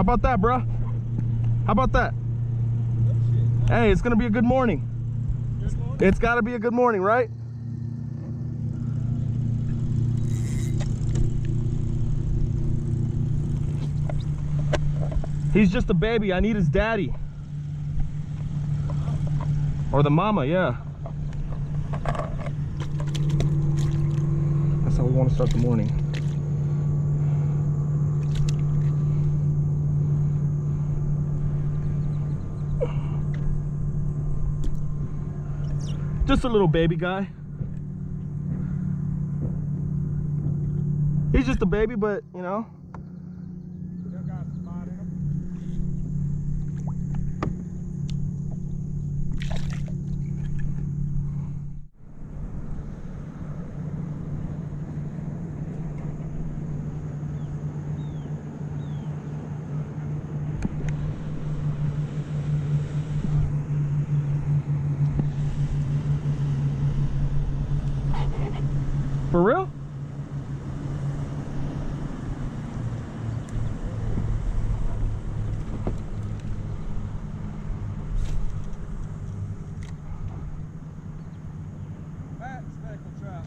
about that, bruh? How about that? Hey, it's gonna be a good morning. Good morning. It's gotta be a good morning, right? He's just a baby. I need his daddy. Or the mama, yeah. That's how we want to start the morning. Just a little baby guy. He's just a baby, but you know. Still got some bite in him. For real? Fat speckled trout.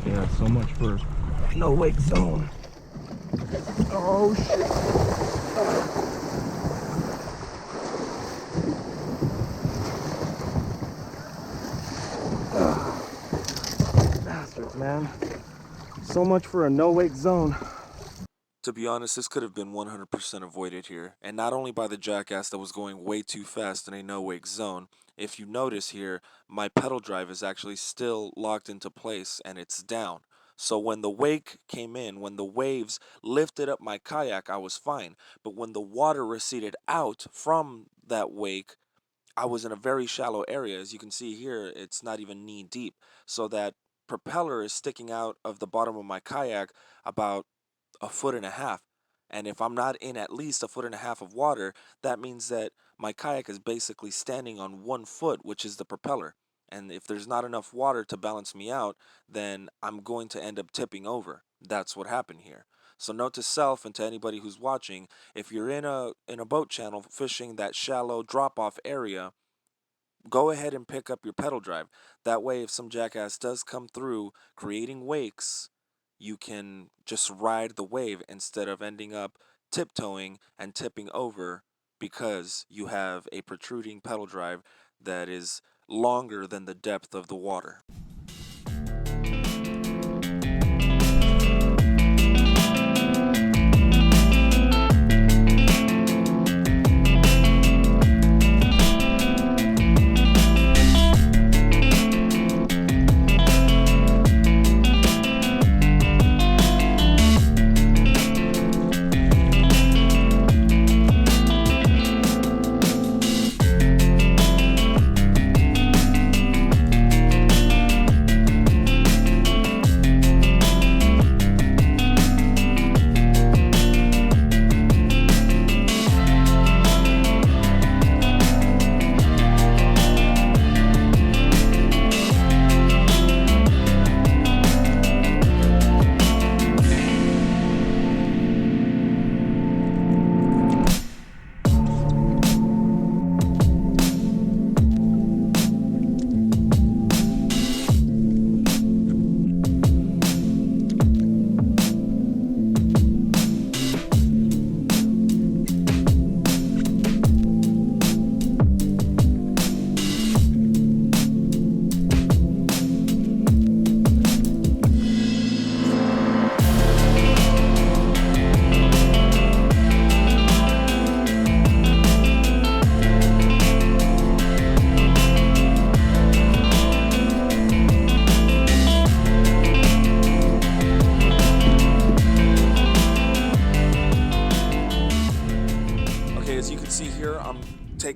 Yeah, so much for no wake zone. Oh shit. Bastards, man. So much for a no wake zone. To be honest, this could have been 100% avoided here, and not only by the jackass that was going way too fast in a no-wake zone. If you notice here, my pedal drive is actually still locked into place and it's down. So when the wake came in, when the waves lifted up my kayak, I was fine. But when the water receded out from that wake, I was in a very shallow area. As you can see here, it's not even knee deep. So that propeller is sticking out of the bottom of my kayak about 1.5 feet. And if I'm not in at least 1.5 feet of water, that means that my kayak is basically standing on 1 foot, which is the propeller. And if there's not enough water to balance me out, then I'm going to end up tipping over. That's what happened here. So note to self and to anybody who's watching, if you're in a boat channel fishing that shallow drop-off area, go ahead and pick up your pedal drive. That way, if some jackass does come through creating wakes, you can just ride the wave instead of ending up tiptoeing and tipping over because you have a protruding pedal drive that is longer than the depth of the water.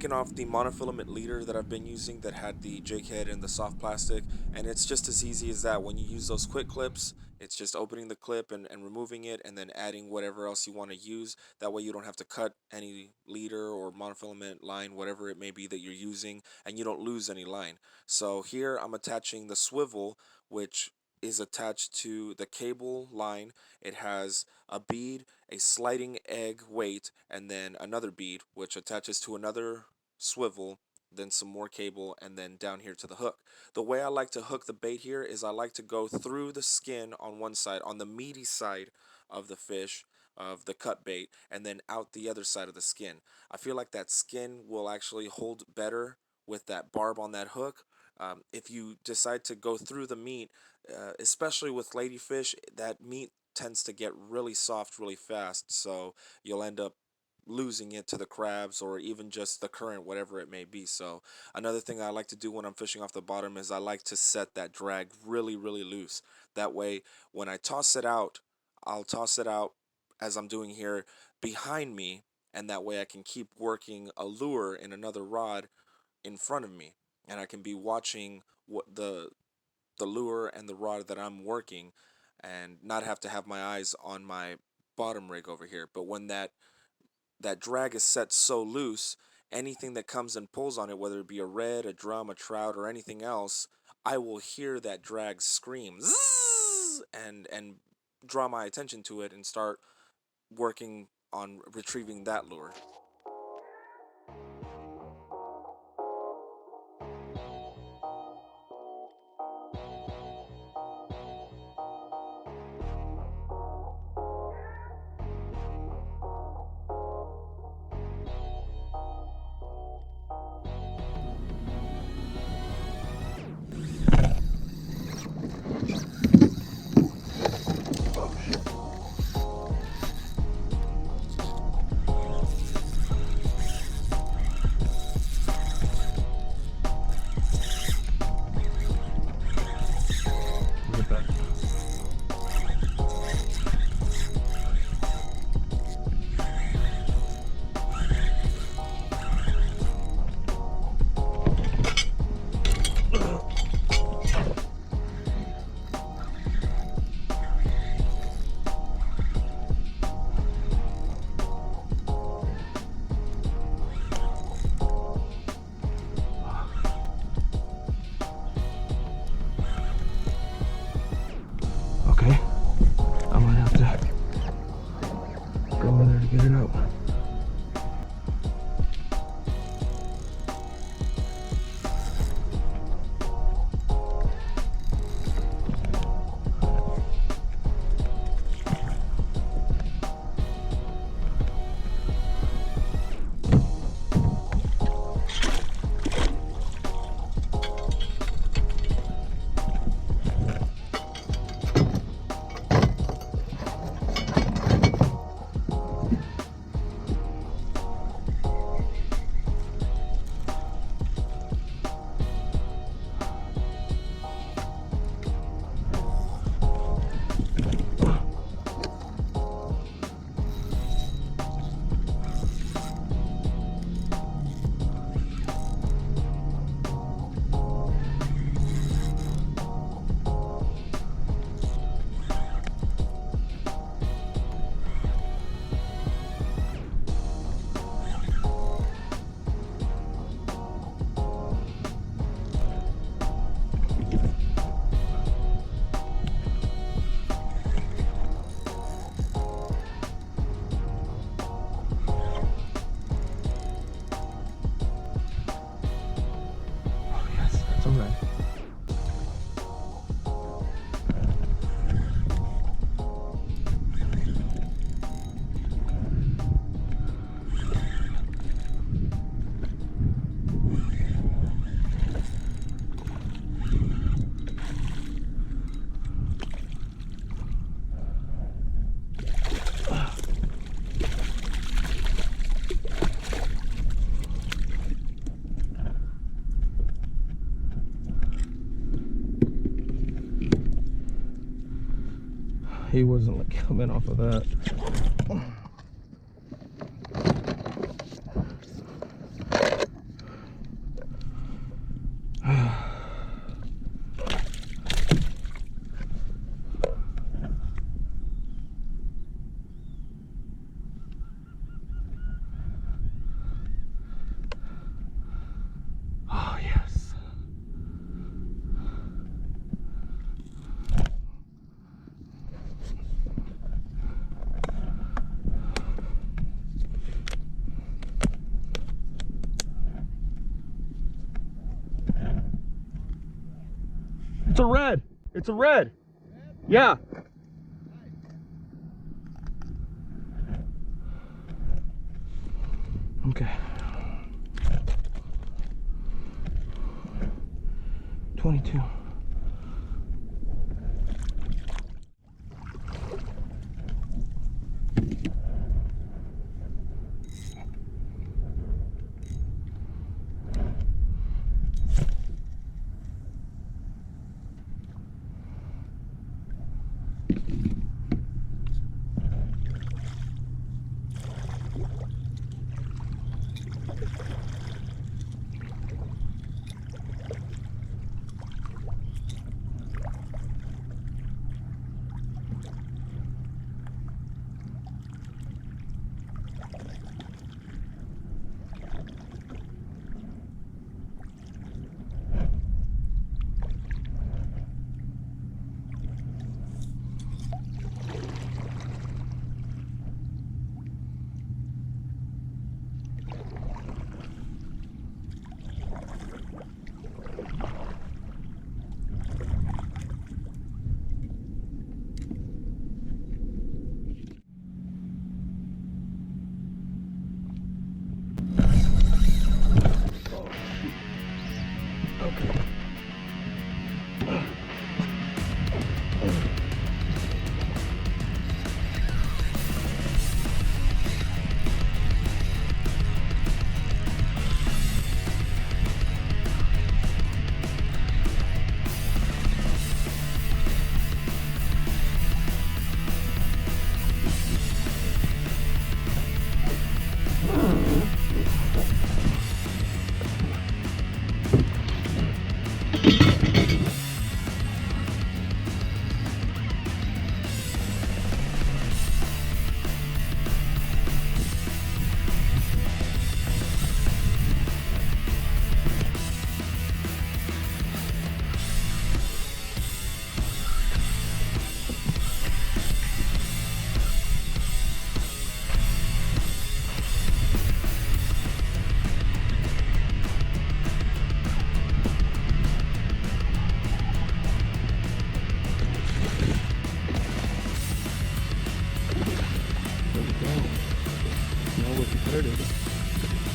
taken off the monofilament leader that I've been using that had the jig head and the soft plastic, and it's just as easy as that. When you use those quick clips, it's just opening the clip and removing it and then adding whatever else you want to use. That way you don't have to cut any leader or monofilament line, whatever it may be that you're using, and you don't lose any line. So here I'm attaching the swivel, which is attached to the cable line. It has a bead, a sliding egg weight, and then another bead, which attaches to another swivel, then some more cable, and then down here to the hook. The way I like to hook the bait here is I like to go through the skin on one side, on the meaty side of the fish, of the cut bait, and then out the other side of the skin. I feel like that skin will actually hold better with that barb on that hook. If you decide to go through the meat, especially with ladyfish, that meat tends to get really soft really fast, so you'll end up losing it to the crabs or even just the current, whatever it may be. So another thing I like to do when I'm fishing off the bottom is I like to set that drag really, really loose. That way, when I toss it out, I'll toss it out as I'm doing here behind me, and that way I can keep working a lure in another rod in front of me, and I can be watching what the lure and the rod that I'm working, and not have to have my eyes on my bottom rig over here. But when that drag is set so loose, anything that comes and pulls on it, whether it be a red, a drum, a trout, or anything else, I will hear that drag scream Zzz! And draw my attention to it and start working on retrieving that lure. Look at that. Okay, I might have to go in there to get it out. It's alright. He wasn't like coming off of that. It's a red. It's a red. Yeah. Okay. 22.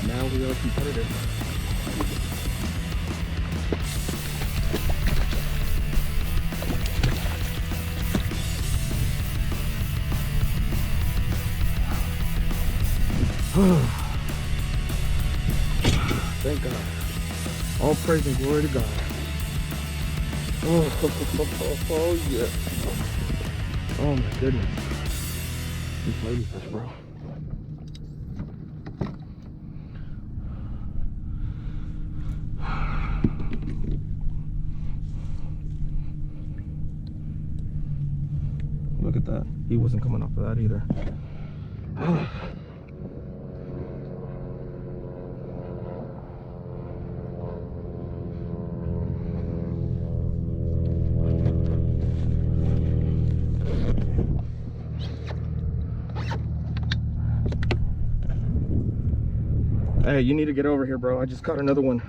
Now we are competitive. Thank God. All praise and glory to God. Oh yeah. Oh my goodness. These ladyfish, bro. Look at that. He wasn't coming off of that either. Hey, you need to get over here, bro. I just caught another one.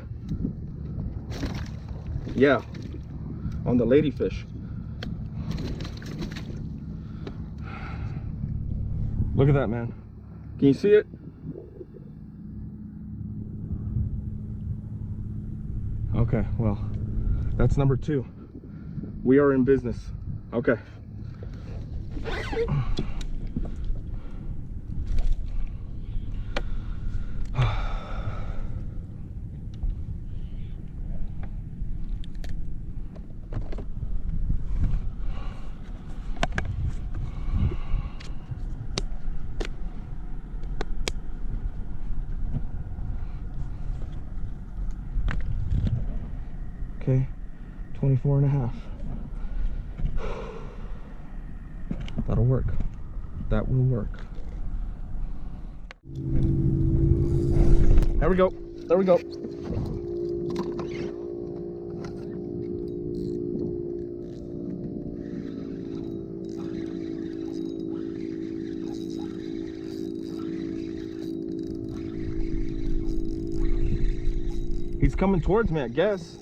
Yeah, on the ladyfish. Look at that, man. Can you see it? Okay, well, that's number 2. We are in business. Okay. Okay, 24.5. That'll work. That will work. There we go. There we go. He's coming towards me, I guess.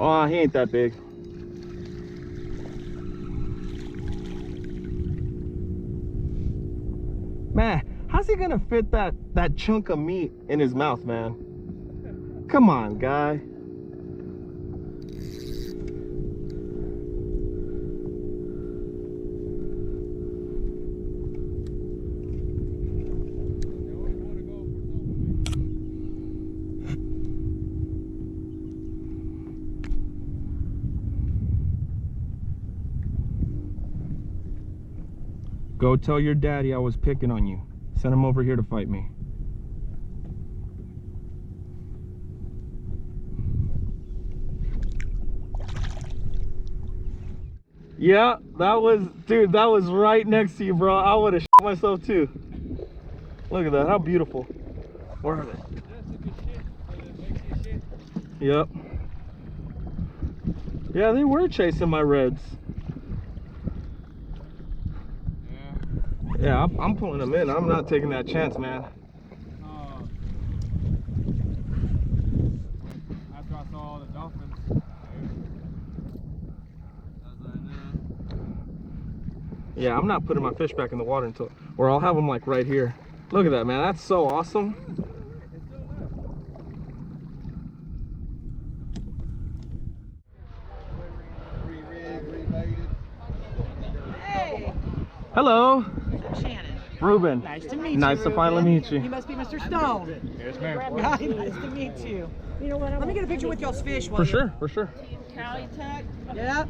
Oh, he ain't that big. he gonna fit that chunk of meat in his mouth, man? Come on, guy. Go tell your daddy I was picking on you. Send him over here to fight me. Yeah, that was, dude, that was right next to you, bro. I would have shit myself too. Look at that, how beautiful. Where are they? Yep. Yeah, they were chasing my reds. Yeah, I'm pulling them in. I'm not taking that chance, man. After I saw the dolphins, I was like, Yeah, I'm not putting my fish back in the water until, or I'll have them like right here. Look at that, man. That's so awesome. Hey, Hello, I'm Shannon. Ruben. Nice to meet you. Nice to finally meet you. You must be Mr. Stone. yes, ma'am. Hi, nice to meet you. You know what? Let me get a picture with y'all's fish. For sure, for sure. Cali Tech. Yep.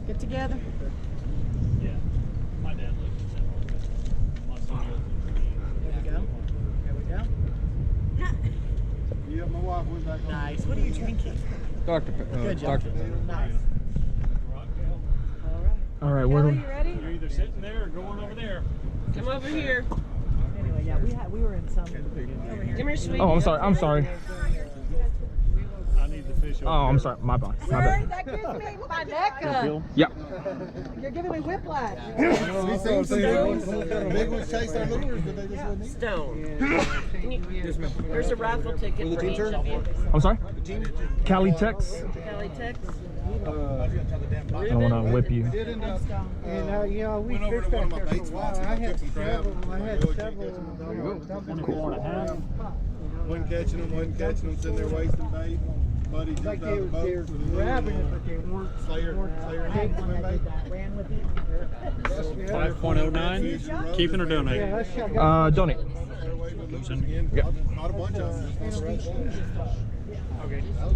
Get together. Yeah, my dad lived in San Marcos. My son lived in There we go. There we go. Yeah, my wife went back home. Nice. What are you drinking? Good job. Nice. All right, where do we? You ready? You're either sitting there or going over there. Come over here. Anyway, yeah, we were in some. Over here. Come here, sweetie. Oh, I'm sorry. I'm sorry. I need the fish over Oh, I'm there. sorry. My bad. My Sir, bad. that gives me my neck up. Yeah. You're giving me whiplash. Big ones chased our lures, but they just wouldn't eat. Stone. There's a raffle ticket for each of you. I'm sorry. Cali Tex. Cali Tex. I don't want to whip you. Did end up, And you know, we went over fished to one of back my there bait for a spots while. and took some crab. I had several. Wasn't catching them, sitting there wasting bait. Buddy Like jumped they out of the were boat with a grabbing it, little but they weren't. Slayer I had one swim that bait. did that. Ran with it. 5.09. Keeping or Yeah, donating? that shot got Donate. Not a bunch of them.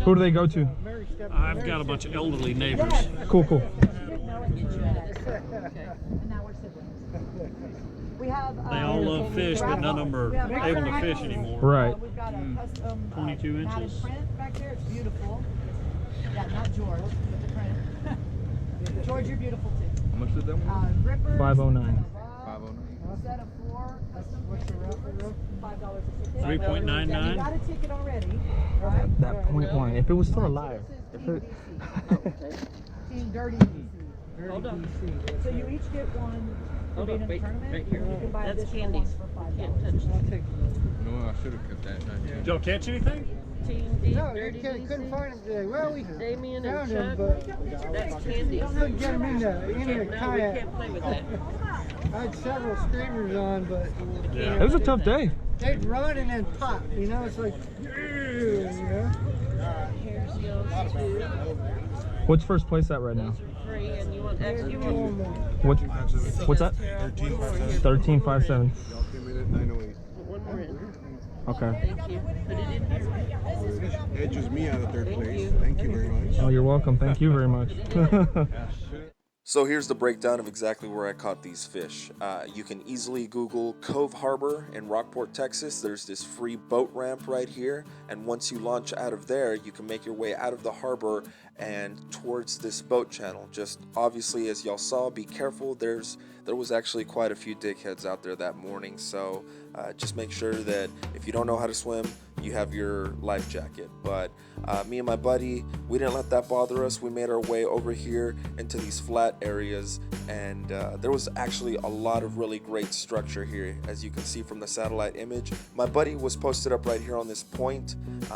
Who do they go to? Mary stepped I've got a bunch of elderly neighbors. Cool, cool. She didn't know it until she met us. And now we're siblings. We have. They all love fish, but none of them are able to fish anymore. Right. We've got a custom 22 matted inches. print back there. It's beautiful. Yeah, not George, but the print. George, you're beautiful too. How much is that one? Grippers. 509. Set of 4 custom What's the raffle rope? $5 a ticket. 3.99. You got a ticket already, right? That point line. If it was still alive. This If is it... Team Dirty DC. Hold on. So you each get one for Hold being on, in the wait, tournament. right here. You can buy That's additional candies. ones for $5. Can't touch I'll take those. No, I should have kept that. Did y'all catch anything? Team D, No, Dirty couldn't DC. find them today. Well, we Damien found and them, Chuck. but That's candy. couldn't get them in the No, we kayak. can't play with that. I had several streamers on, but It was a tough day. they'd run and then pop. You know, it's like, you know. Here's yours too. What's first place at right now? Free, and you want extra Give me one more. What? What's that? 1357. Y'all came in at 908. Put one more in. Okay. Thank you. Put it in here. Edges me out of third Thank place. you. Thank you very much. Oh, you're welcome. Thank you very much. So here's the breakdown of exactly where I caught these fish. You can easily Google Cove Harbor in Rockport, Texas. There's this free boat ramp right here, and once you launch out of there, you can make your way out of the harbor and towards this boat channel. Just obviously, as y'all saw, be careful. There was actually quite a few dickheads out there that morning, so just make sure that if you don't know how to swim, you have your life jacket. But me and my buddy, we didn't let that bother us. We made our way over here into these flat areas, and there was actually a lot of really great structure here, as you can see from the satellite image. My buddy was posted up right here on this point.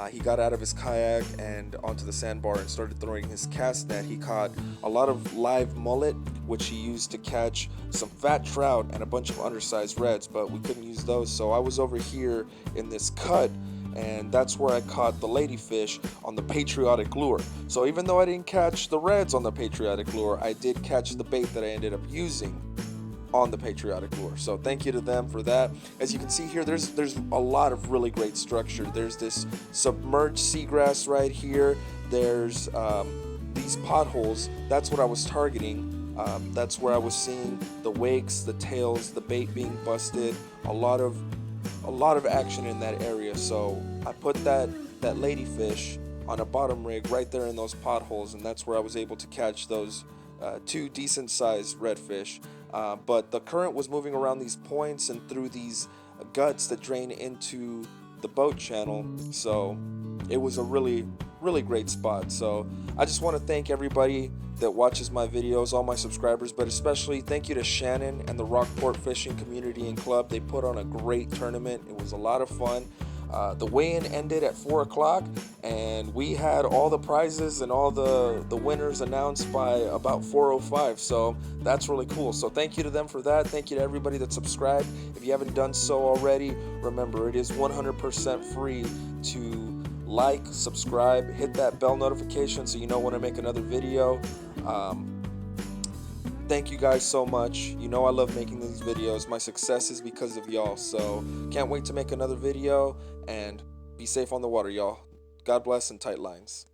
He got out of his kayak and onto the sandbar and started throwing his cast net. He caught a lot of live mullet, which he used to catch some fat trout and a bunch of undersized reds, but we couldn't use those. So I was over here in this cut, and that's where I caught the ladyfish on the patriotic lure. So even though I didn't catch the reds on the patriotic lure, I did catch the bait that I ended up using on the patriotic lure. So thank you to them for that. As you can see here, there's a lot of really great structure. There's this submerged seagrass right here. There's these potholes. That's what I was targeting. That's where I was seeing the wakes, the tails, the bait being busted, a lot of action in that area. So I put that ladyfish on a bottom rig right there in those potholes, and that's where I was able to catch those 2 decent sized redfish. But the current was moving around these points and through these guts that drain into the boat channel, so it was a really great spot. So I just want to thank everybody that watches my videos, all my subscribers, but especially thank you to Shannon and the Rockport Fishing Community and Club. They put on a great tournament. It was a lot of fun. The weigh-in ended at 4 o'clock, and we had all the prizes and all the winners announced by about 4:05, so that's really cool. So thank you to them for that. Thank you to everybody that subscribed. If you haven't done so already, remember, it is 100% free to like, subscribe, hit that bell notification so you know when I make another video. Thank you guys so much. You know I love making these videos. My success is because of y'all. So can't wait to make another video, and be safe on the water, y'all. God bless and tight lines.